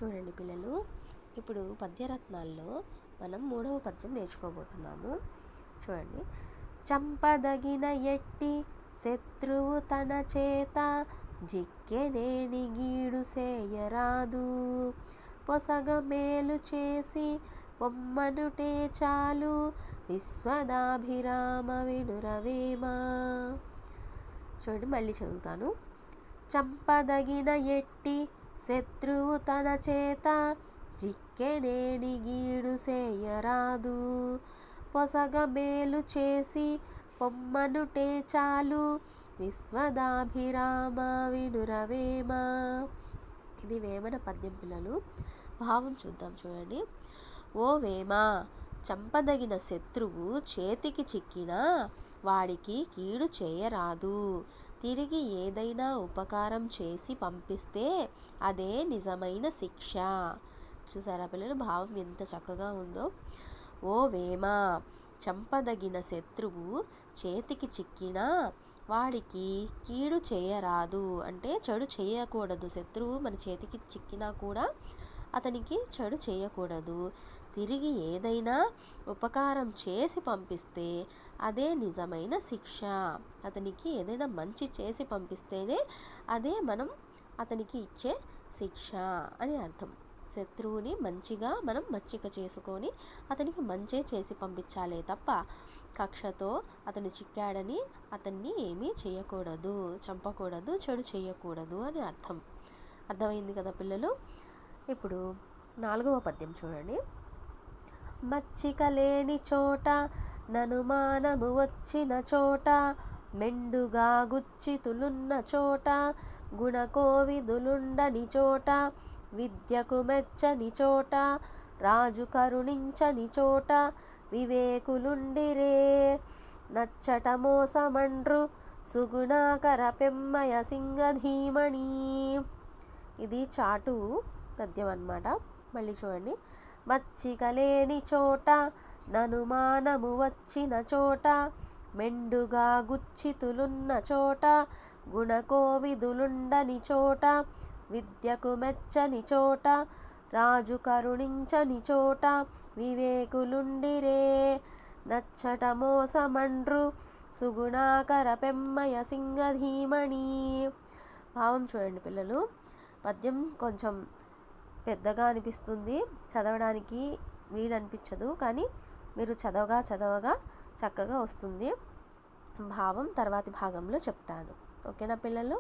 చూడండి పిల్లలు, ఇప్పుడు పద్యరత్నాల్లో మనం 3వ పద్యం నేర్చుకోబోతున్నాము. చూడండి. చంపదగిన ఎట్టి శత్రువు తన చేత జిక్కెనేని గీడు సేయరాదు, పొసగ మేలు చేసి పొమ్మనుటే చాలు, విశ్వదాభిరామ వినురవేమా. చూడండి, మళ్ళీ చదువుతాను. చంపదగిన ఎట్టి శత్రువు తన చేత జిక్కెనేని గీడు సేయరాదు, పొసగ మేలు చేసి పొమ్మనుటే చాలు, విశ్వదాభిరామ వినురవేమ. ఇది వేమన పద్యం పిల్లలు. భావం చూద్దాం. చూడండి. ఓ వేమ, చంపదగిన శత్రువు చేతికి చిక్కినా వాడికి కీడు చేయరాదు, తిరిగి ఏదైనా ఉపకారం చేసి పంపిస్తే అదే నిజమైన శిక్ష. చూసారా పిల్లలు, భావం ఎంత చక్కగా ఉందో. ఓ వేమ, చంపదగిన శత్రువు చేతికి చిక్కినా వాడికి కీడు చేయరాదు, అంటే చెడు చేయకూడదు. శత్రువు మన చేతికి చిక్కినా కూడా అతనికి చెడు చేయకూడదు, తిరిగి ఏదైనా ఉపకారం చేసి పంపిస్తే అదే నిజమైన శిక్ష. అతనికి ఏదైనా మంచి చేసి పంపిస్తేనే అదే మనం అతనికి ఇచ్చే శిక్ష అని అర్థం. శత్రువుని మంచిగా మనం మచ్చిక చేసుకొని అతనికి మంచే చేసి పంపించాలే తప్ప కక్షతో అతను చిక్కాడని అతన్ని ఏమీ చేయకూడదు, చంపకూడదు, చెడు చేయకూడదు అని అర్థం. అర్థమైంది కదా పిల్లలు. ఇప్పుడు 4వ పద్యం చూడండి. మచ్చిక లేని చోట ననుమానము వచ్చిన చోట, మెండుగా గుచ్చితులున్న చోట, గుణకోవిదులుండని చోట, విద్యకు మెచ్చని చోట, రాజు కరుణించని చోట, వివేకులుండిరే, నచ్చట మోసమండ్రు, సుగుణాకర పెమ్మయ సింగధీమణి. ఇది చాటు పద్యం అన్నమాట. మళ్ళీ చూడండి. మచ్చిక లేని చోట ననుమానము వచ్చిన చోట, మెండుగా గుచ్చితులున్న చోట, గుణకోవిదులుండని చోట, విద్యకు మెచ్చని చోట, రాజు కరుణించని చోట, వివేకులుండిరే, నచ్చట మోసమండ్రు, సుగుణాకర పెమ్మయ సింగధీమణి. భావం చూడండి పిల్లలు. పద్యం కొంచెం పెద్దగా అనిపిస్తుంది, చదవడానికి వీలు అనిపించదు, కానీ మీరు చదవగా చక్కగా వస్తుంది. భావం తర్వాతి భాగంలో చెప్తాను. ఓకేనా పిల్లలు.